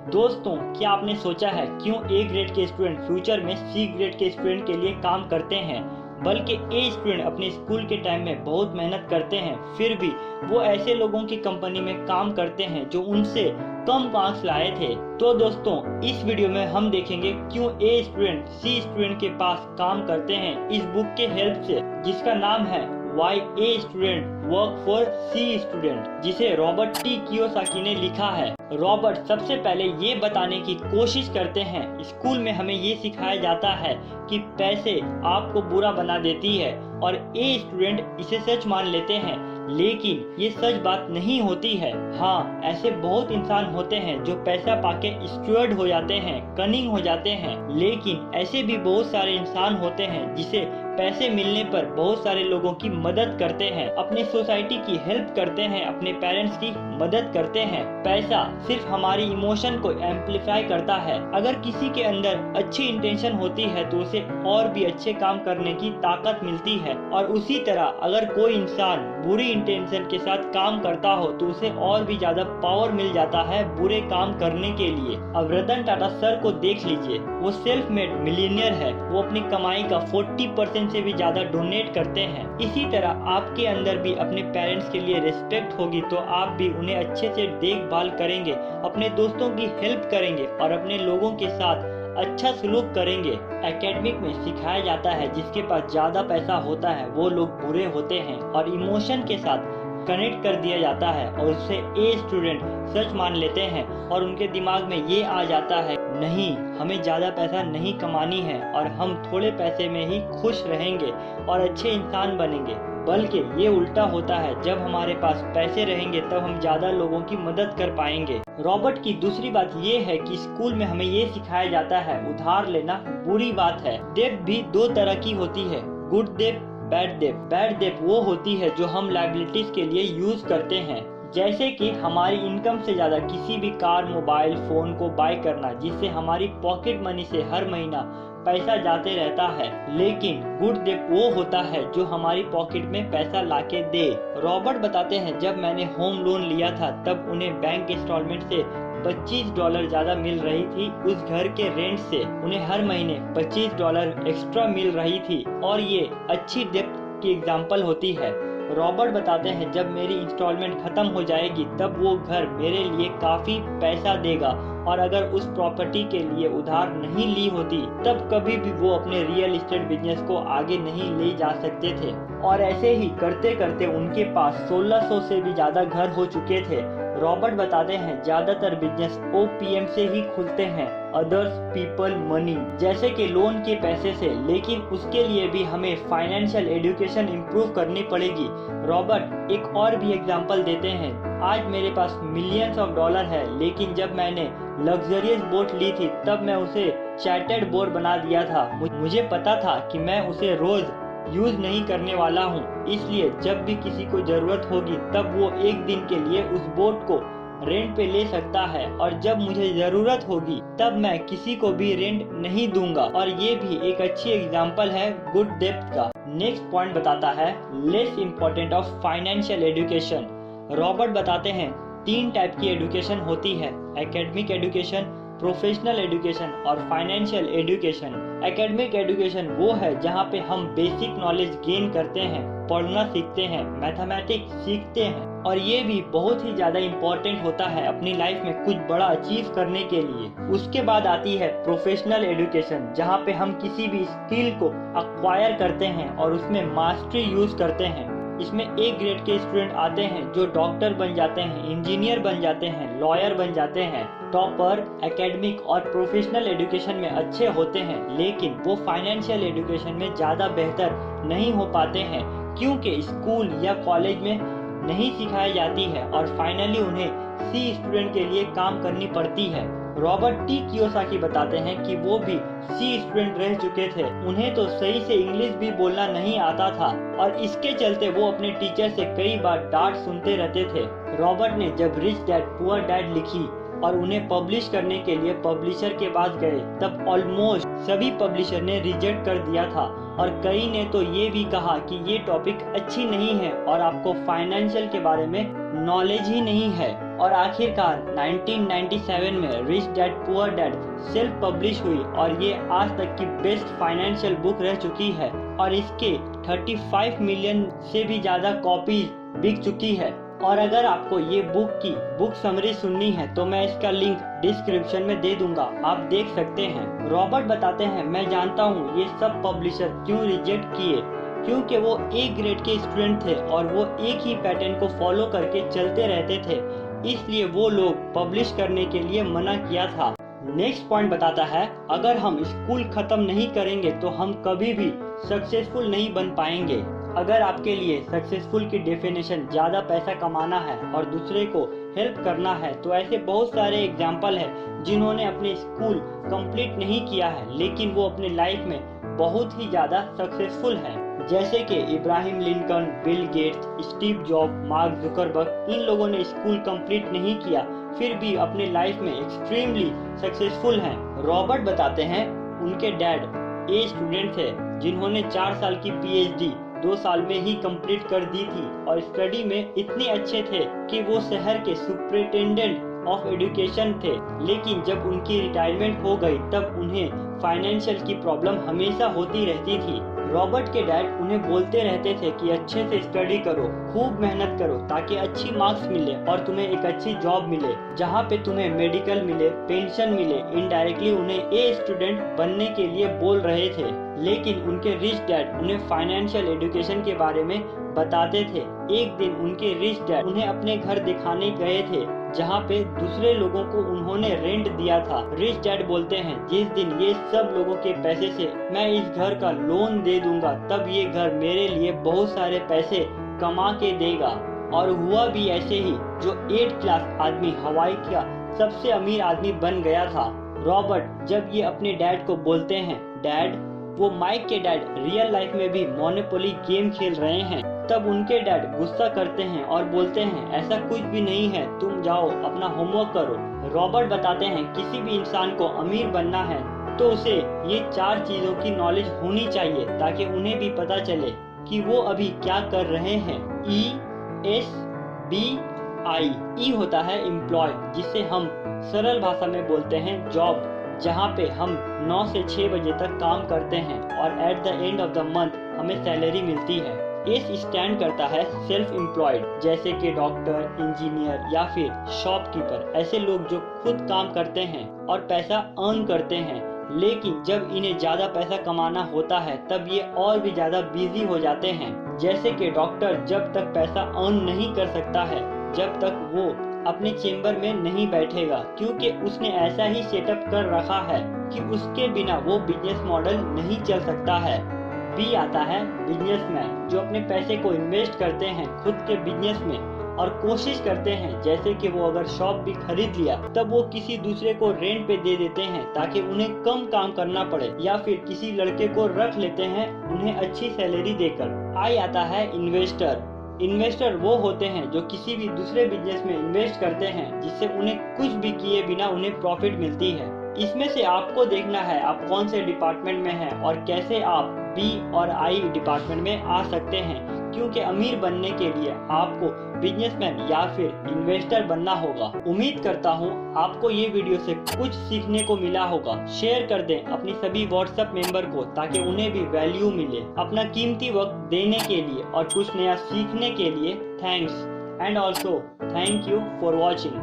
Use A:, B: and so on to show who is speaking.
A: दोस्तों, क्या आपने सोचा है क्यों ए ग्रेड के स्टूडेंट फ्यूचर में सी ग्रेड के स्टूडेंट के लिए काम करते हैं, बल्कि ए स्टूडेंट अपने स्कूल के टाइम में बहुत मेहनत करते हैं, फिर भी वो ऐसे लोगों की कंपनी में काम करते हैं जो उनसे कम मार्क्स लाए थे। तो दोस्तों, इस वीडियो में हम देखेंगे क्यों ए स्टूडेंट सी स्टूडेंट के पास काम करते हैं इस बुक के हेल्प से, जिसका नाम है Why A Student Work for C Student, जिसे रॉबर्ट टी कियोसाकी ने लिखा है। रॉबर्ट सबसे पहले ये बताने की कोशिश करते हैं, स्कूल में हमें ये सिखाया जाता है कि पैसे आपको बुरा बना देती है और ए स्टूडेंट इसे सच मान लेते हैं, लेकिन ये सच बात नहीं होती है। हाँ, ऐसे बहुत इंसान होते हैं जो पैसा पाके स्टुअर्ड हो जाते हैं, कनिंग हो जाते हैं, लेकिन ऐसे भी बहुत सारे इंसान होते हैं जिसे पैसे मिलने पर बहुत सारे लोगों की मदद करते हैं, अपने सोसाइटी की हेल्प करते हैं, अपने पेरेंट्स की मदद करते हैं। पैसा सिर्फ हमारी इमोशन को एम्पलीफाई करता है। अगर किसी के अंदर अच्छी इंटेंशन होती है तो उसे और भी अच्छे काम करने की ताकत मिलती है, और उसी तरह अगर कोई इंसान बुरी इंटेंशन के साथ काम करता हो तो उसे और भी ज्यादा पावर मिल जाता है बुरे काम करने के लिए। अब रतन टाटा सर को देख लीजिए, वो सेल्फ मेड मिलियनियर है, वो अपनी कमाई का 40% से भी ज्यादा डोनेट करते हैं। इसी तरह आपके अंदर भी अपने पेरेंट्स के लिए रिस्पेक्ट होगी तो आप भी उन्हें अच्छे से देखभाल करेंगे, अपने दोस्तों की हेल्प करेंगे और अपने लोगों के साथ अच्छा सलूक करेंगे। एकेडमिक में सिखाया जाता है जिसके पास ज्यादा पैसा होता है वो लोग बुरे होते हैं, और इमोशन के साथ कनेक्ट कर दिया जाता है और उससे ए स्टूडेंट सच मान लेते हैं और उनके दिमाग में ये आ जाता है, नहीं, हमें ज़्यादा पैसा नहीं कमानी है और हम थोड़े पैसे में ही खुश रहेंगे और अच्छे इंसान बनेंगे। बल्कि ये उल्टा होता है, जब हमारे पास पैसे रहेंगे तब हम ज़्यादा लोगों की मदद कर पाएंगे। रॉबर्ट की दूसरी बात ये है कि स्कूल में हमें ये सिखाया जाता है उधार लेना बुरी बात है। डेट भी दो तरह की होती है, good debt, bad debt. Bad debt वो होती है जो हम लायबिलिटीज के लिए यूज करते हैं, जैसे कि हमारी इनकम से ज्यादा किसी भी कार, मोबाइल फोन को बाय करना, जिससे हमारी पॉकेट मनी से हर महीना पैसा जाते रहता है। लेकिन गुड डेट वो होता है जो हमारी पॉकेट में पैसा लाके दे। रॉबर्ट बताते हैं, जब मैंने होम लोन लिया था तब उन्हें बैंक इंस्टॉलमेंट से $25 ज्यादा मिल रही थी। उस घर के रेंट से उन्हें हर महीने $25 एक्स्ट्रा मिल रही थी, और ये अच्छी डेप्थ की एग्जाम्पल होती है। रॉबर्ट बताते हैं, जब मेरी इंस्टॉलमेंट खत्म हो जाएगी तब वो घर मेरे लिए काफी पैसा देगा, और अगर उस प्रॉपर्टी के लिए उधार नहीं ली होती तब कभी भी वो अपने रियल एस्टेट बिजनेस को आगे नहीं ले जा सकते थे। और ऐसे ही करते करते उनके पास 1600 से भी ज्यादा घर हो चुके थे। रॉबर्ट बताते हैं, ज्यादातर बिजनेस ओपीएम से ही खुलते हैं, अदर्स पीपल मनी, जैसे कि लोन के पैसे से, लेकिन उसके लिए भी हमें फाइनेंशियल एजुकेशन इम्प्रूव करनी पड़ेगी। रॉबर्ट एक और भी एग्जांपल देते हैं, आज मेरे पास मिलियंस ऑफ डॉलर है, लेकिन जब मैंने लग्जरियस बोट ली थी तब मैं उसे चार्टर्ड बोर्ड बना दिया था। मुझे पता था कि मैं उसे रोज यूज नहीं करने वाला हूँ, इसलिए जब भी किसी को जरूरत होगी तब वो एक दिन के लिए उस बोट को रेंट पे ले सकता है, और जब मुझे जरूरत होगी तब मैं किसी को भी रेंट नहीं दूंगा। और ये भी एक अच्छी एग्जांपल है गुड डेप्थ का। नेक्स्ट पॉइंट बताता है less important of financial education. Robert बताते हैं, 3 टाइप की एजुकेशन होती है, एकेडमिक एजुकेशन, प्रोफेशनल एजुकेशन और फाइनेंशियल एजुकेशन। एकेडमिक एजुकेशन वो है जहाँ पे हम बेसिक नॉलेज गेन करते हैं, पढ़ना सीखते हैं, मैथमेटिक्स सीखते हैं, और ये भी बहुत ही ज्यादा इम्पोर्टेंट होता है अपनी लाइफ में कुछ बड़ा अचीव करने के लिए। उसके बाद आती है प्रोफेशनल एजुकेशन, जहाँ पे हम किसी भी स्किल को अक्वायर करते हैं और उसमें मास्टरी यूज करते हैं। इसमें ए ग्रेड के स्टूडेंट आते हैं जो डॉक्टर बन जाते हैं, इंजीनियर बन जाते हैं, लॉयर बन जाते हैं। टॉपर एकेडमिक और प्रोफेशनल एजुकेशन में अच्छे होते हैं, लेकिन वो फाइनेंशियल एजुकेशन में ज़्यादा बेहतर नहीं हो पाते हैं, क्योंकि स्कूल या कॉलेज में नहीं सिखाई जाती है और फाइनली उन्हें सी स्टूडेंट के लिए काम करनी पड़ती है। रॉबर्ट टी कियोसाकी बताते हैं कि वो भी सी स्टूडेंट रह चुके थे, उन्हें तो सही से इंग्लिश भी बोलना नहीं आता था, और इसके चलते वो अपने टीचर से कई बार डांट सुनते रहते थे। रॉबर्ट ने जब रिच डैड पुअर डैड लिखी और उन्हें पब्लिश करने के लिए पब्लिशर के पास गए, तब ऑलमोस्ट सभी पब्लिशर ने रिजेक्ट कर दिया था और कई ने तो ये भी कहा कि ये टॉपिक अच्छी नहीं है और आपको फाइनेंशियल के बारे में नॉलेज ही नहीं है। और आखिरकार 1997 में rich dad poor dad self publish हुई और ये आज तक की बेस्ट फाइनेंशियल बुक रह चुकी है और इसके 35 मिलियन से भी ज़्यादा कॉपीज बिक चुकी है। और अगर आपको ये बुक समरी सुननी है तो मैं इसका लिंक डिस्क्रिप्शन में दे दूंगा, आप देख सकते हैं। रॉबर्ट बताते हैं, मैं जानता हूँ ये सब पब्लिशर क्यों रिजेक्ट किए, क्योंकि वो एक ग्रेड के स्टूडेंट थे और वो एक ही पैटर्न को फॉलो करके चलते रहते थे, इसलिए वो लोग पब्लिश करने के लिए मना किया था। नेक्स्ट पॉइंट बताता है, अगर हम स्कूल खत्म नहीं करेंगे तो हम कभी भी सक्सेसफुल नहीं बन पाएंगे। अगर आपके लिए सक्सेसफुल की डेफिनेशन ज़्यादा पैसा कमाना है और दूसरे को हेल्प करना है तो ऐसे बहुत सारे एग्जाम्पल है जिन्होंने अपने स्कूल कंप्लीट नहीं किया है लेकिन वो अपने लाइफ में बहुत ही ज़्यादा सक्सेसफुल है। जैसे कि Abraham Lincoln, Bill Gates, Steve Job, Mark Zuckerberg, इन लोगों ने स्कूल कंप्लीट नहीं किया फिर भी अपने लाइफ में एक्सट्रीमली सक्सेसफुल हैं। रॉबर्ट बताते हैं उनके डैड ए स्टूडेंट थे जिन्होंने 4 साल की PhD 2 साल में ही कंप्लीट कर दी थी और स्टडी में इतने अच्छे थे कि वो शहर के सुपरिटेंडेंट ऑफ एजुकेशन थे, लेकिन जब उनकी रिटायरमेंट हो गई तब उन्हें फाइनेंशियल की प्रॉब्लम हमेशा होती रहती थी। रॉबर्ट के डैड उन्हें बोलते रहते थे कि अच्छे से स्टडी करो, खूब मेहनत करो ताकि अच्छी मार्क्स मिले और तुम्हें एक अच्छी जॉब मिले जहाँ पे तुम्हें मेडिकल मिले, पेंशन मिले। इनडायरेक्टली उन्हें ए स्टूडेंट बनने के लिए बोल रहे थे, लेकिन उनके रिच डैड उन्हें फाइनेंशियल एजुकेशन के बारे में बताते थे। एक दिन उनके रिच डैड उन्हें अपने घर दिखाने गए थे जहाँ पे दूसरे लोगों को उन्होंने रेंट दिया था। रिच डैड बोलते हैं, जिस दिन ये सब लोगों के पैसे से मैं इस घर का लोन दे दूंगा तब ये घर मेरे लिए बहुत सारे पैसे कमा के देगा। और हुआ भी ऐसे ही, जो 8th क्लास आदमी हवाई का सबसे अमीर आदमी बन गया था। रॉबर्ट जब ये अपने डैड को बोलते हैं, डैड, वो माइक के डैड रियल लाइफ में भी मोनोपोली गेम खेल रहे हैं, तब उनके डैड गुस्सा करते हैं और बोलते हैं, ऐसा कुछ भी नहीं है, तुम जाओ अपना होमवर्क करो। रॉबर्ट बताते हैं, किसी भी इंसान को अमीर बनना है तो उसे ये 4 चीजों की नॉलेज होनी चाहिए ताकि उन्हें भी पता चले कि वो अभी क्या कर रहे हैं। ESBI। ई होता है एम्प्लॉय, जिसे हम सरल भाषा में बोलते हैं जॉब, जहाँ पे हम 9 से 6 बजे तक काम करते हैं और at the end of the month हमें सैलरी मिलती है। एस स्टैंड करता है सेल्फ एम्प्लॉयड, जैसे कि डॉक्टर, इंजीनियर या फिर शॉपकीपर, ऐसे लोग जो खुद काम करते हैं और पैसा अर्न करते हैं, लेकिन जब इन्हें ज्यादा पैसा कमाना होता है तब ये और भी ज्यादा बिजी हो जाते हैं। जैसे कि डॉक्टर जब तक पैसा अर्न नहीं कर सकता है जब तक वो अपने चेम्बर में नहीं बैठेगा, क्योंकि उसने ऐसा ही सेटअप कर रखा है कि उसके बिना वो बिजनेस मॉडल नहीं चल सकता है। बी आता है बिजनेसमैन, जो अपने पैसे को इन्वेस्ट करते हैं खुद के बिजनेस में और कोशिश करते हैं, जैसे कि वो अगर शॉप भी खरीद लिया तब वो किसी दूसरे को रेंट पे दे देते हैं ताकि उन्हें कम काम करना पड़े, या फिर किसी लड़के को रख लेते हैं उन्हें अच्छी सैलरी देकर। आई आता है इन्वेस्टर। इन्वेस्टर वो होते हैं जो किसी भी दूसरे बिजनेस में इन्वेस्ट करते हैं जिससे उन्हें कुछ भी किए बिना उन्हें प्रॉफिट मिलती है। इसमें से आपको देखना है आप कौन से डिपार्टमेंट में हैं और कैसे आप बी और आई डिपार्टमेंट में आ सकते हैं, क्योंकि अमीर बनने के लिए आपको बिजनेसमैन या फिर इन्वेस्टर बनना होगा। उम्मीद करता हूँ आपको ये वीडियो से कुछ सीखने को मिला होगा। शेयर कर दें अपनी सभी व्हाट्सएप मेंबर को ताकि उन्हें भी वैल्यू मिले। अपना कीमती वक्त देने के लिए और कुछ नया सीखने के लिए thanks and also thank you for watching.